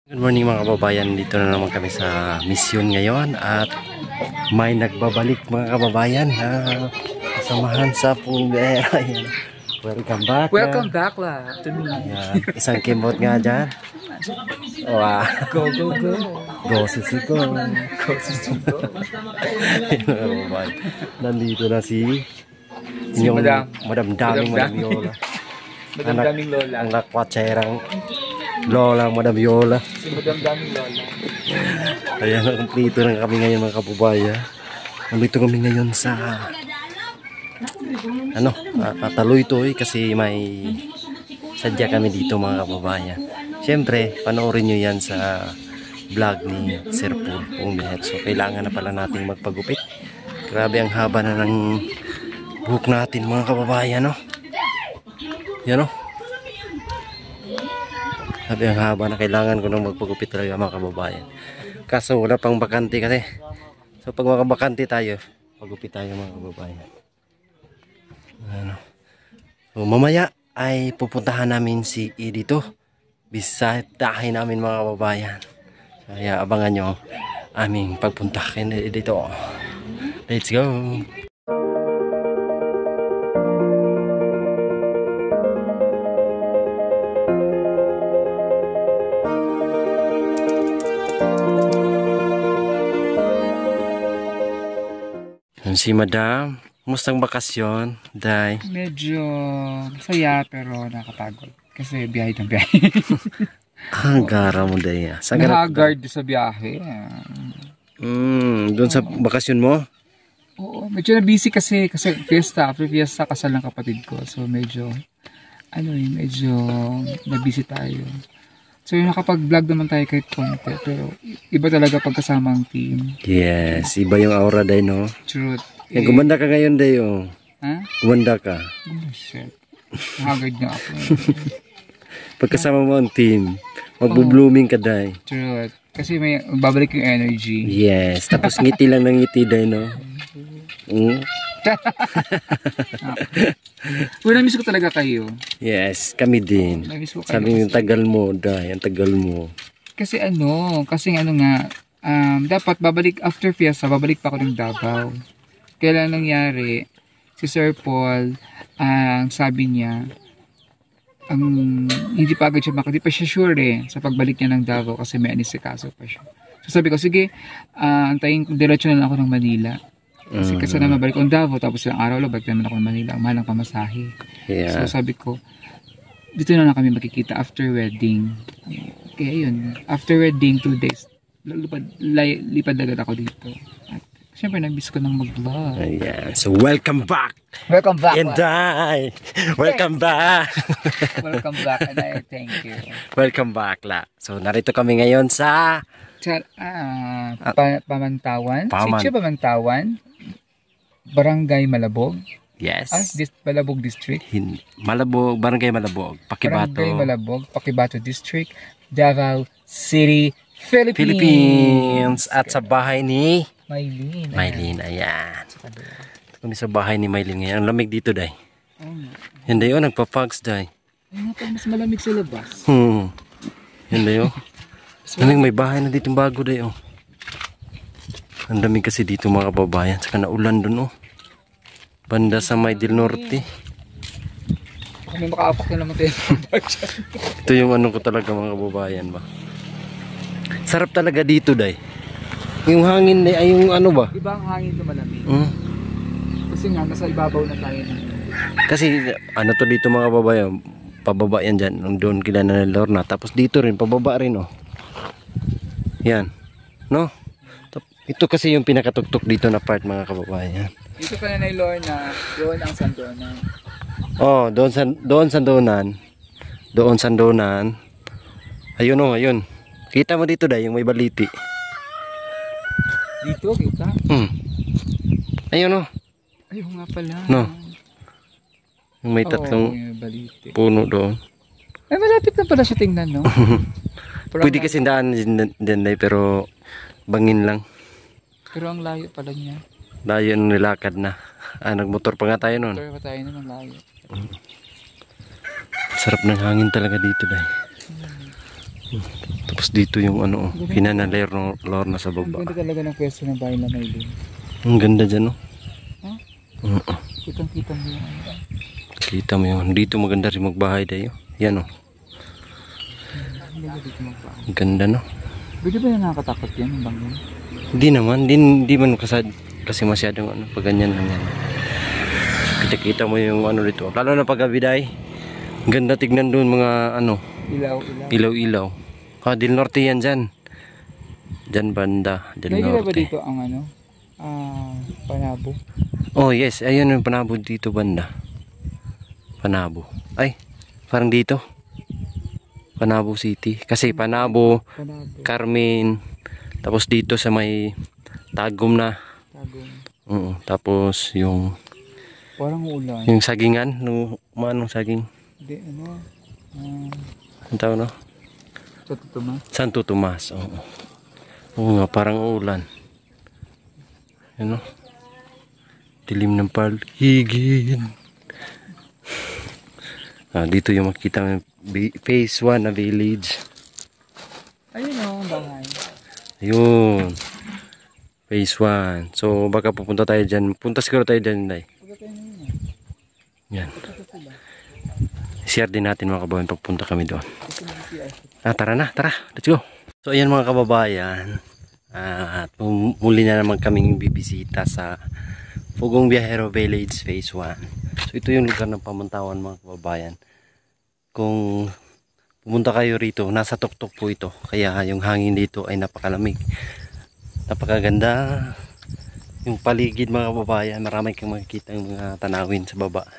Good morning mga kababayan, dito na naman kami sa misyon ngayon at may nagbabalik mga kababayan na kasamahan sa Pumbera. Welcome back. Welcome back la to me. Yan. Isang kimot nga dyan. Wow. Go, go, go. Go sisiko. Go, sisigo. Nandito na si inyong Madam Daming Madam Yola. Madam Daming Lola. Ang nakwatserang Lola Madam Yola. Si Madam Daming Lola. Ayan, nakumplito na kami ngayon mga kababayan. Nandito kami ngayon sa Taloy-Toy kasi may sadya kami dito mga kababayan. Siyempre, panoorin nyo yan sa vlog ni Sir Paul Pumbera. So, kailangan na pala nating magpagupit. Grabe ang haba na ng buhok natin mga kababayan, no? Yan, no? Grabe ang haba na kailangan ko nang magpagupit talaga mga kababayan. Kaso wala pang bakante kasi. So, pag makabakante tayo, pagupit tayo mga kababayan. Ano? So, mamaya ay pupuntahan namin si Edito. Bisitahin namin mga kababayan. Kaya abangan nyo aming pagpunta kay Edito. Let's go! Si Madam, mustang bakasyon, Day? Medyo saya pero nakapagod. Kasi biyahe ng biyahe. Ang gara mo, Day. Nahagard sa biyahe. Doon sa bakasyon mo? Oo, medyo na busy kasi fiesta, after fiesta kasal ng kapatid ko. So medyo medyo na busy tayo. So nakapag-vlog naman tayo kahit konti, pero iba talaga pagkasama ang team. Yes, iba yung aura, Day, no? Truth. Gumanda ka ngayon, Day, oh. Ha? Gumanda ka. Oh, shit. Nahagard na ako. Pagkasama mo ang team, magbo-blooming ka, Day. Truth. Kasi may babalik yung energy. Yes, tapos ngiti lang ng ngiti, Day, no? Namiss ko talaga kayo. Yes, kami din. Sabi yung tagal mo, Day, ang tagal mo. Kasi dapat babalik after fiesta, babalik pa ako ng Davao. Kailan nangyari, si Sir Paul, sabi niya, hindi pa agad siya hindi pa siya sure sa pagbalik niya ng Davao kasi may anisikaso pa siya. So sabi ko, sige, antayin, diretso na lang ako ng Manila. Kasi na mabalik ko ng Davao, tapos ilang araw lang, balik naman ako ng Manila. Ang mahal ng pamasahe. Yeah. So sabi ko, dito na lang kami makikita after wedding. Kaya yun, after wedding, 2 days, lipad agad ako dito. At siyempre, nabis ko ng mag-vlog. Yeah. So, welcome back! Welcome back! And I! Welcome back! Welcome back, and I thank you. Welcome back, la. So, narito kami ngayon sa Pamantawan. Sitio Pamantawan. Barangay Malabog. Yes. Malabog District. Malabog, Barangay Malabog. Pakibato. Barangay Malabog, Pakibato District, Davao City, Philippines. At sa bahay ni Maylene. Ayan. Kami sa bahay ni Maylene ngayon. Ang lamig dito, Day. Hindi yun, nagpa-fogs, Day. Mas malamig sa labas. Hindi yun. May bahay na dito bago, Day. Ang lamig kasi dito mga kababayan. Saka naulan dun, banda sa May del Norte. Kami makaapak na naman tayo. Ito yung ko talaga mga kababayan ba. Sarap talaga dito, Day. Yung hangin, Day, ay yung ba? Ibang hangin ito malamig. Kasi nga, nasa ibabaw na tayo. Kasi to dito mga kababayan. Pababa yan dyan. Doon kila na Lorna. Tapos dito rin, pababa rin, Yan. No? Ito kasi yung pinakatuktok dito na part mga kababayan. Dito pa na Lorna, doon ang Sandonan. Doon Sandonan. Doon Sandonan. Ayun, ayun. Kita mo dito, Day, yung may baliti. Dito, kita? Ayun, Ayun nga pala. No. Yung may tatlong puno doon. Ay, malapit na pala siya tingnan, no? Pwede kasi daan din, Day, pero bangin lang. Pero ang layo pala niya. Layo nilakad na. Nagmotor pa nga tayo noon. Motor pa tayo noon, layo. Sarap ng hangin talaga dito, Day. Tapos dito yung ano, Lorna sa Ang baba. ganda talaga ng pwesto ng bahay na Maylin. Ang ganda dyan, no? Ha? Oo. Kitang-kita mo yung ano. Kita mo yun. Dito maganda rin magbahay tayo. Yan, oh. Ang ganda dito magbahay. Ang ganda, no? Pwede ba yung nakakatakot yan? Ang bangin? Hindi naman. Hindi man kasi masyadong ano, pag ganyan lang yan. So, kita-kita mo yung ano dito. Lalo na pag gabi dahil. Ang ganda tignan doon mga ano, Ilaw-ilaw. ilaw-ilaw. Del Norte yan dyan. Dyan banda, Del Nakikita ba Norte. dito ang ano? Panabo. Oh yes, ayun yung Panabo dito banda. Panabo. Ay, parang dito. Panabo City. Kasi Panabo, Panabo. Carmen, tapos dito sa may Tagum na. Tagum. Tapos yung Parang ulan. sagingan, manong saging. Hindi, ano? Ang tawag, no? Sa tutuma. Santo Tomas. Oo. Oo nga, parang ulan. Ano? Dilim ng paligid. Dito yung makita ng phase 1 na village. Ayun o, ang bahay. Ayun. Phase 1. So baka pupunta tayo dyan. Punta siguro tayo dyan, Day. Yan. Share din natin mga kababayan pagpunta kami doon. Tara na, tara. Let's go. So ayan mga kababayan. At muli na naman kaming bibisita sa Pugong Biyahero Village Phase 1. So ito yung lugar ng pamuntawan mga kababayan. Kung pumunta kayo rito, nasa tuktok po ito. Kaya yung hangin dito ay napakalamig. Napakaganda. Yung paligid mga kababayan, marami kang makikita yung mga tanawin sa baba.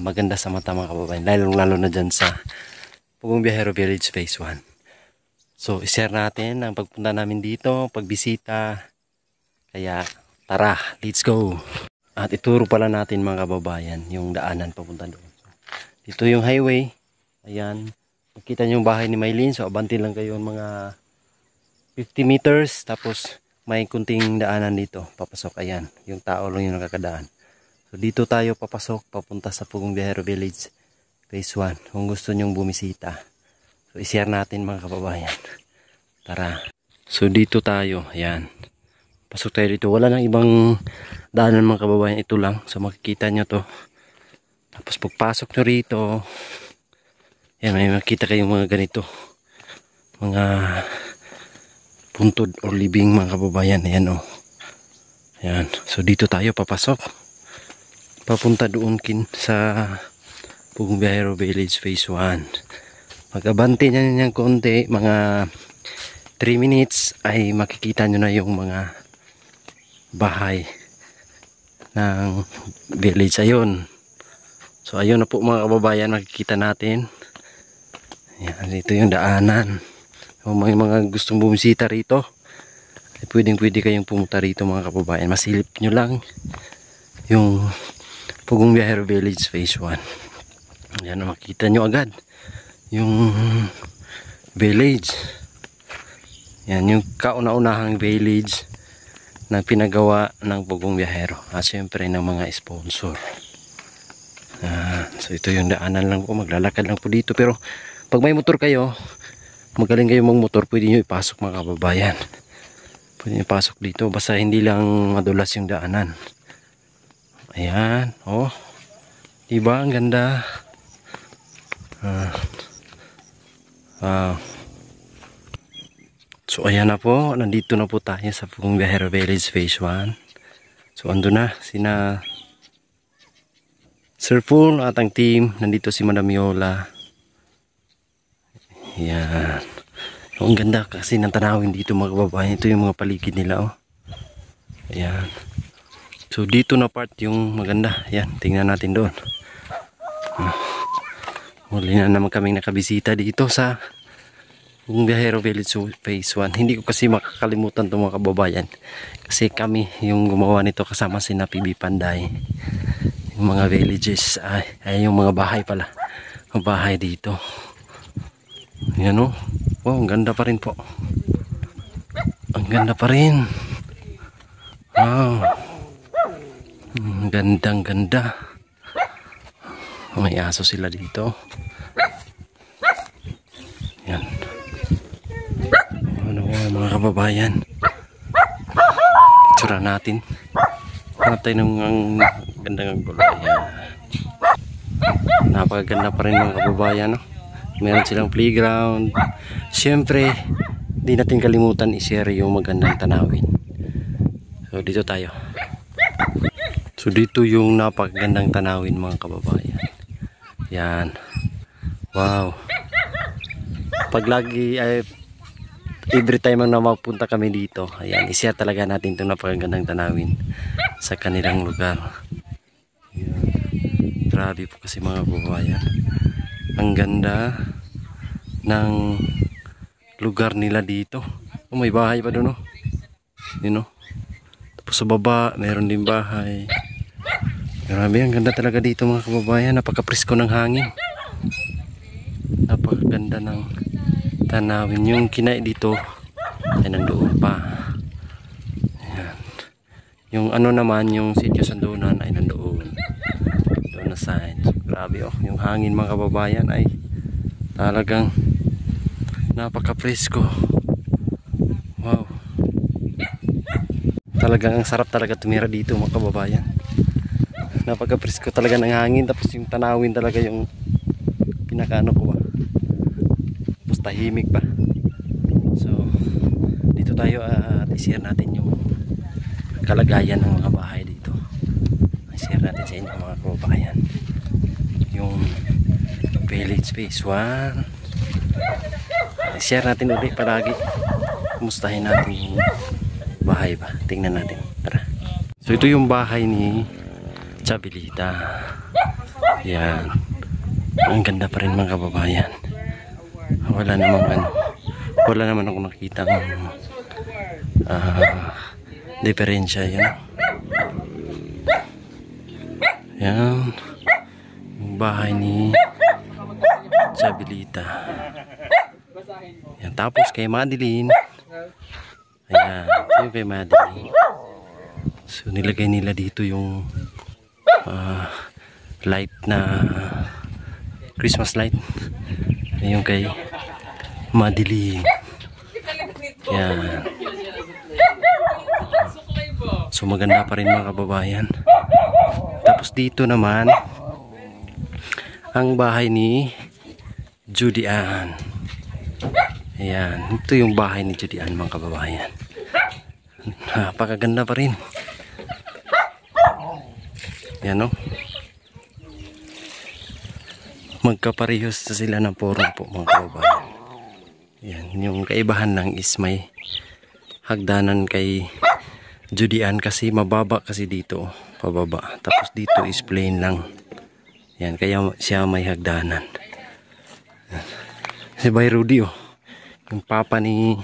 Maganda sa mata mga kababayan. Lalo na dyan sa Pugong Biyahero Village Phase 1. So, i-share natin ang pagpunta namin dito, pagbisita. Kaya, tara, let's go. At ituro pala natin mga kababayan yung daanan papunta doon. Dito yung highway. Ayan. Makita nyo yung bahay ni Maylin. So, abanti lang kayo mga 50 meters. Tapos, may kunting daanan dito. Papasok. Ayan. Yung tao lang yung nakakadaan. So, dito tayo papasok. Papunta sa Pugong Biyahero Village Phase 1. Kung gusto nyong bumisita. So, i-share natin mga kababayan. Tara. So, dito tayo. Ayan. Pasok tayo dito. Wala nang ibang daanan mga kababayan. Ito lang. So, makikita nyo to. Tapos, pagpasok nyo rito, ayan, may makita kayong mga ganito. Mga puntod or libing mga kababayan. Ayan o. Ayan. So, dito tayo papasok. Papunta doon sa Pugong Biyahero Village Phase 1. Mag-abante nyo niyang konti, mga 3 minutes ay makikita nyo na yung mga bahay ng village. Ayun. So ayun na po mga kababayan, makikita natin. Ayan, dito yung daanan. Kung may mga gustong bumisita rito, ay pwede kayong pumunta rito mga kababayan. Masilip nyo lang yung Pugong Biyahero Village Phase 1. Ayan, makita nyo agad yung village. Yan yung kauna-unahang village na pinagawa ng Pugong Biyahero at syempre ng mga sponsor. So ito yung daanan lang po, maglalakad lang po dito. Pero pag may motor kayo, magaling kayo mag-motor, pwede nyo ipasok mga kababayan. Pwede nyo ipasok dito basta hindi lang madulas yung daanan. Ayan, oh, diba ang ganda. So ayan na po, nandito na po tayo sa Pugong Biyahero Village Phase 1. So ando na sina Sir Paul at ang team. Nandito si Madam Yola. Ayan. So, ang ganda kasi ng tanawin dito mga kababayan. Ito yung mga paligid nila, oh. Ayan. So dito na part yung maganda. Ayan, tingnan natin doon. Muli na naman kaming nakabisita dito sa Pugong Biyahero Village Phase 1. Hindi ko kasi makakalimutan itong mga kababayan. Kasi kami yung gumawa nito kasama si PB Panday. Yung mga villages, ay yung mga bahay pala. Mga bahay dito. Yan o. Wow, ang ganda pa rin po. Ang ganda pa rin. Wow. Gandang ganda. May aso sila dito. Yan. Ayan mga kababayan. Picture natin. Hanap tayo ng gandang gulo. Ayan. Napakaganda pa rin mga kababayan, no? Meron silang playground. Siyempre, di natin kalimutan i-share yung magandang tanawin. So dito tayo. So dito yung napakagandang tanawin mga kababayan. Yan. Wow. Pag lagi ay every time na mapunta kami dito, ayan, i-share talaga natin itong napakagandang tanawin sa kanilang lugar. Ayan. Grabe po kasi mga kababayan. Ang ganda ng lugar nila dito. Oh, may bahay pa doon, oh. Yun, oh. Tapos sa baba, meron din bahay. Grabe, ang ganda talaga dito mga kababayan. Napaka-presko ng hangin. Napakaganda ng tanawin. Yung kinay dito ay nandoon pa. Ayan. Yung ano naman, yung sitio Sandonan ay nandoon. Doon na side. So, grabe, oh. Yung hangin mga kababayan ay talagang napaka-presko. Wow. Talagang ang sarap talaga tumira dito mga kababayan. Napaka-presko talaga ng hangin. Tapos yung tanawin talaga yung pinakaano ko ba. Tapos tahimik pa. So dito tayo at i-share natin yung kalagayan ng mga bahay dito. I-share natin sa inyo mga kababayan. Yung village phase 1. I-share natin ulit palagi. Kumustahin natin yung bahay ba. Tingnan natin. Tara. So ito yung bahay ni Chabelita. Yan. Ang ganda pa rin mga kababayan. Wala naman ako nakita ng diferensya. Yan. Yan. Yung bahay ni Chabelita. Yan. Tapos kay Madeline. Ayan. Yung kay Madeline. So nilagay nila dito yung light na Christmas light. Yung kay Madeline. Yan. So maganda pa rin mga kababayan. Tapos dito naman ang bahay ni Judy Ann. Ayan. Ito yung bahay ni Judy Ann mga kababayan. Napakaganda pa rin. Yan, no? Magkaparehos na sila ng form po mga kababayan. Yan, yung kaibahan lang is may hagdanan kay Judy Ann kasi mababa kasi dito, pababa. Tapos dito is plain lang. Yan, kaya siya may hagdanan. Yan. Si Bay Rudy, oh. Yung papa ni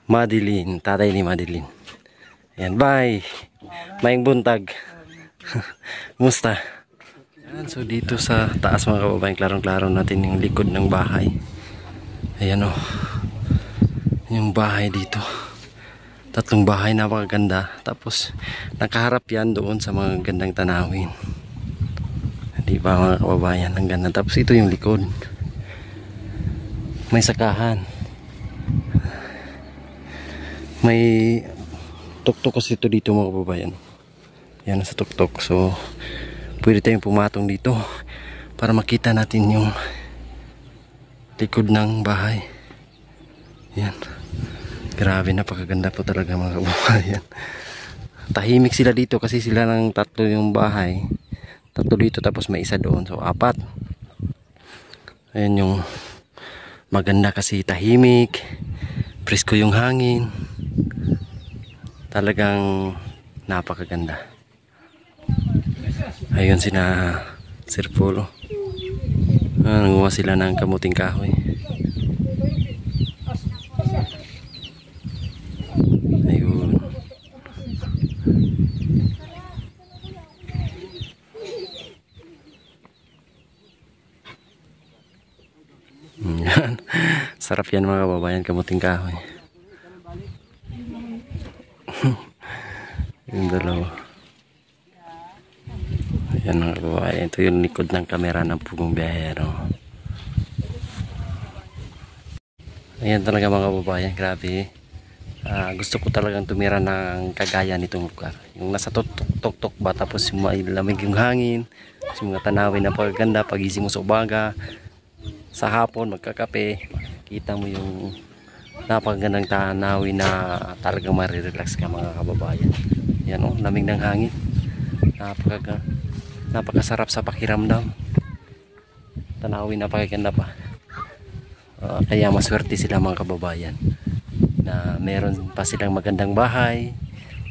Madeline, tatay ni Madeline. Yan, bye. Maing buntag. Musta? Yan, so dito sa taas mga kababayan, klarong-klaro natin yung likod ng bahay. Ayan, oh. Yung bahay dito. Tatlong bahay, napakaganda. Tapos nakaharap yan doon sa mga gandang tanawin. Di ba mga kababayan, ang ganda. Tapos ito yung likod. May sakahan. May tuktok kasi ito dito mga kababayan. Yan sa tuktok. So pwede tayong pumatong dito para makita natin yung likod ng bahay. Yan. Grabe, napakaganda po talaga mga kababayan. Tahimik sila dito kasi sila ng tatlo yung bahay. Tatlo dito tapos may isa doon. So 4. Ayan yung maganda kasi tahimik. Presko yung hangin. Talagang napakaganda. Ayun sina Sir Polo. Nanguha sila ng kamuting kahoy. Ayun. Yan. Sarap yan mga kababayan, kamuting kahoy. Yung dalawa. Ayan mga kababayan. Ito yung likod ng kamera ng Pugong Biyahero. Ayan talaga mga kababayan, grabe. Gusto ko talagang tumira ng kagaya nitong lugar. Yung nasa tuktok ba, tapos yung lamig yung hangin, yung mga tanawin na pagaganda, pagising mo sa umaga, sa hapon magkakape, kita mo yung napakagandang tanawin na talagang marirelax ka mga kababayan. Yan o, lamig ng hangin. Napakasarap sa pakiramdam. Tanawin napakaganda pa. Kaya maswerte sila mga kababayan na meron pa silang magandang bahay,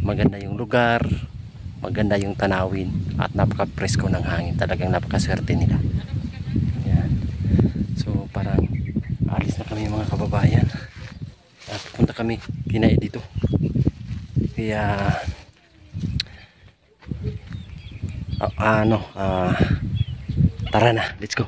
maganda yung lugar, maganda yung tanawin at napaka-presko ng hangin. Talagang napakaswerte nila. Yan. So parang alis na kami mga kababayan at punta kami kinain dito. Kaya tara na, let's go.